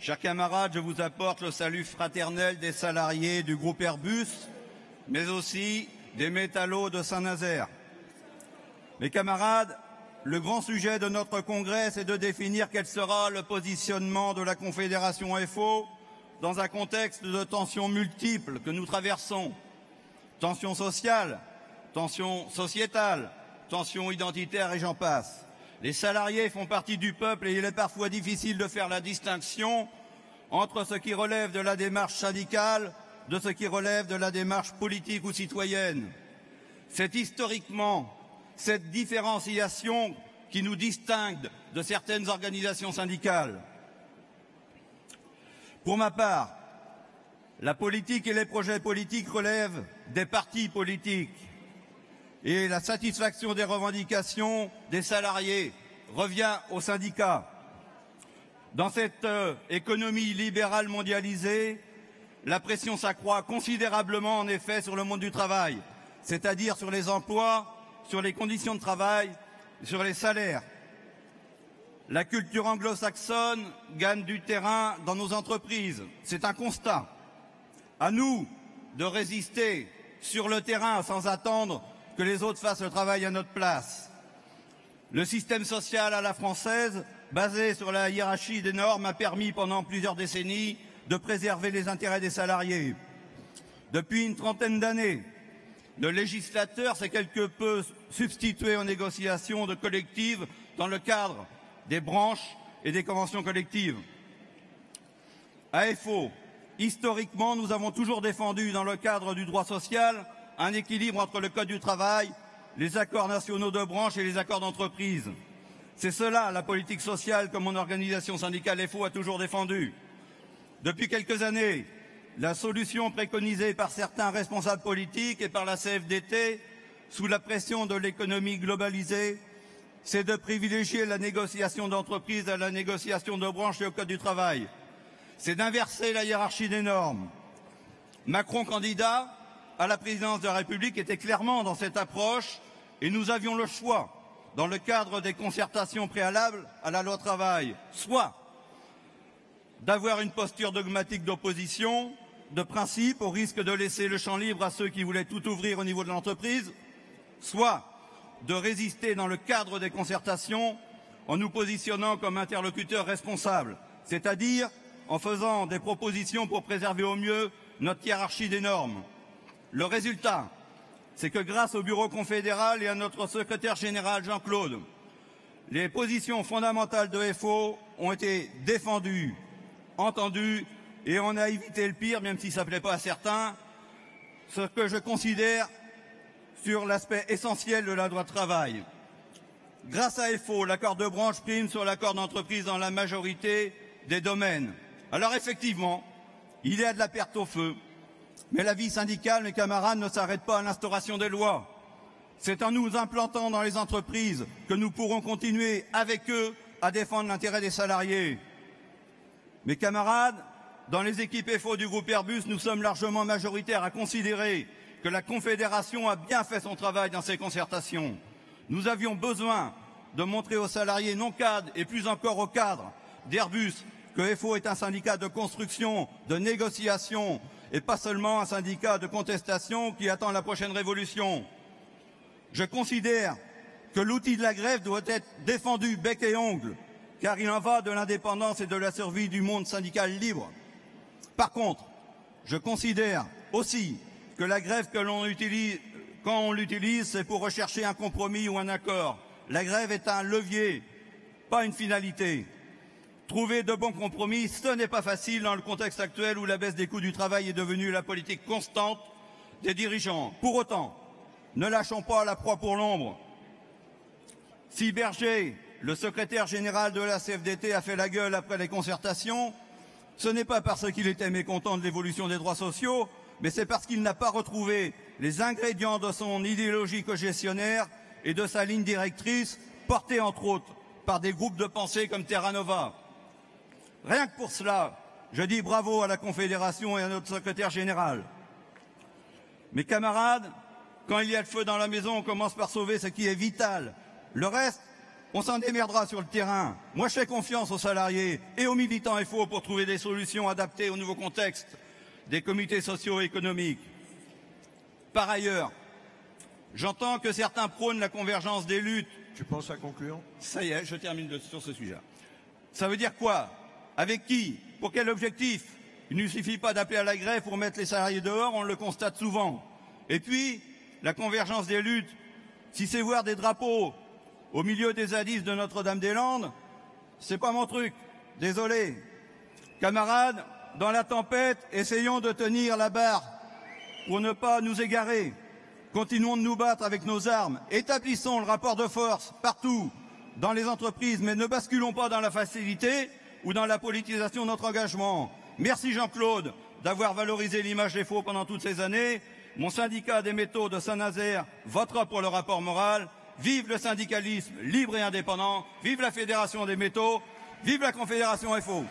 Chers camarades, je vous apporte le salut fraternel des salariés du groupe Airbus, mais aussi des métallos de Saint-Nazaire. Mes camarades, le grand sujet de notre congrès, c'est de définir quel sera le positionnement de la Confédération FO dans un contexte de tensions multiples que nous traversons. Tensions sociales, tensions sociétales, tensions identitaires et j'en passe. Les salariés font partie du peuple et il est parfois difficile de faire la distinction entre ce qui relève de la démarche syndicale de ce qui relève de la démarche politique ou citoyenne. C'est historiquement cette différenciation qui nous distingue de certaines organisations syndicales. Pour ma part, la politique et les projets politiques relèvent des partis politiques et la satisfaction des revendications des salariés revient aux syndicats. Dans cette économie libérale mondialisée, la pression s'accroît considérablement en effet sur le monde du travail, c'est-à-dire sur les emplois, sur les conditions de travail, sur les salaires. La culture anglo-saxonne gagne du terrain dans nos entreprises, c'est un constat. À nous de résister sur le terrain sans attendre que les autres fassent le travail à notre place. Le système social à la française, basé sur la hiérarchie des normes, a permis pendant plusieurs décennies de préserver les intérêts des salariés. Depuis une trentaine d'années, le législateur s'est quelque peu substitué aux négociations de collectives dans le cadre des branches et des conventions collectives. À FO, historiquement, nous avons toujours défendu dans le cadre du droit social un équilibre entre le Code du travail, les accords nationaux de branche et les accords d'entreprise. C'est cela la politique sociale que mon organisation syndicale FO a toujours défendue. Depuis quelques années, la solution préconisée par certains responsables politiques et par la CFDT, sous la pression de l'économie globalisée, c'est de privilégier la négociation d'entreprise à la négociation de branche et au Code du travail. C'est d'inverser la hiérarchie des normes. Macron, candidat à la présidence de la République, était clairement dans cette approche et nous avions le choix, dans le cadre des concertations préalables à la loi travail, soit d'avoir une posture dogmatique d'opposition, de principe, au risque de laisser le champ libre à ceux qui voulaient tout ouvrir au niveau de l'entreprise, soit de résister dans le cadre des concertations en nous positionnant comme interlocuteurs responsables, c'est-à-dire en faisant des propositions pour préserver au mieux notre hiérarchie des normes. Le résultat, c'est que grâce au bureau confédéral et à notre secrétaire général Jean-Claude, les positions fondamentales de FO ont été défendues, entendues et on a évité le pire, même si ça ne plaît pas à certains, ce que je considère sur l'aspect essentiel de la loi travail. Grâce à FO, l'accord de branche prime sur l'accord d'entreprise dans la majorité des domaines. Alors effectivement, il y a de la perte au feu, mais la vie syndicale, mes camarades, ne s'arrête pas à l'instauration des lois. C'est en nous implantant dans les entreprises que nous pourrons continuer avec eux à défendre l'intérêt des salariés. Mes camarades, dans les équipes FO du groupe Airbus, nous sommes largement majoritaires à considérer que la Confédération a bien fait son travail dans ces concertations. Nous avions besoin de montrer aux salariés non cadres et plus encore aux cadres d'Airbus que FO est un syndicat de construction, de négociation et pas seulement un syndicat de contestation qui attend la prochaine révolution. Je considère que l'outil de la grève doit être défendu bec et ongle, car il en va de l'indépendance et de la survie du monde syndical libre. Par contre, je considère aussi que la grève que l'on utilise, quand on l'utilise, c'est pour rechercher un compromis ou un accord. La grève est un levier, pas une finalité. Trouver de bons compromis, ce n'est pas facile dans le contexte actuel où la baisse des coûts du travail est devenue la politique constante des dirigeants. Pour autant, ne lâchons pas la proie pour l'ombre. Si Berger, le secrétaire général de la CFDT, a fait la gueule après les concertations, ce n'est pas parce qu'il était mécontent de l'évolution des droits sociaux, mais c'est parce qu'il n'a pas retrouvé les ingrédients de son idéologie cogestionnaire et de sa ligne directrice, portée entre autres par des groupes de pensée comme Terra Nova. Rien que pour cela, je dis bravo à la Confédération et à notre secrétaire général. Mes camarades, quand il y a le feu dans la maison, on commence par sauver ce qui est vital. Le reste, On s'en démerdera sur le terrain. Moi, je fais confiance aux salariés et aux militants FO pour trouver des solutions adaptées au nouveau contexte des comités socio-économiques. Par ailleurs, j'entends que certains prônent la convergence des luttes. Tu penses à conclure? Ça y est, je termine sur ce sujet. Ça veut dire quoi? Avec qui? Pour quel objectif? Il ne suffit pas d'appeler à la grève pour mettre les salariés dehors, on le constate souvent. Et puis, la convergence des luttes, si c'est voir des drapeaux au milieu des hadiths de Notre-Dame-des-Landes, c'est pas mon truc. Désolé. Camarades, dans la tempête, essayons de tenir la barre pour ne pas nous égarer. Continuons de nous battre avec nos armes. Établissons le rapport de force partout, dans les entreprises, mais ne basculons pas dans la facilité ou dans la politisation de notre engagement. Merci Jean-Claude d'avoir valorisé l'image des faux pendant toutes ces années. Mon syndicat des métaux de Saint-Nazaire votera pour le rapport moral. Vive le syndicalisme libre et indépendant. Vive la Fédération des métaux. Vive la Confédération FO.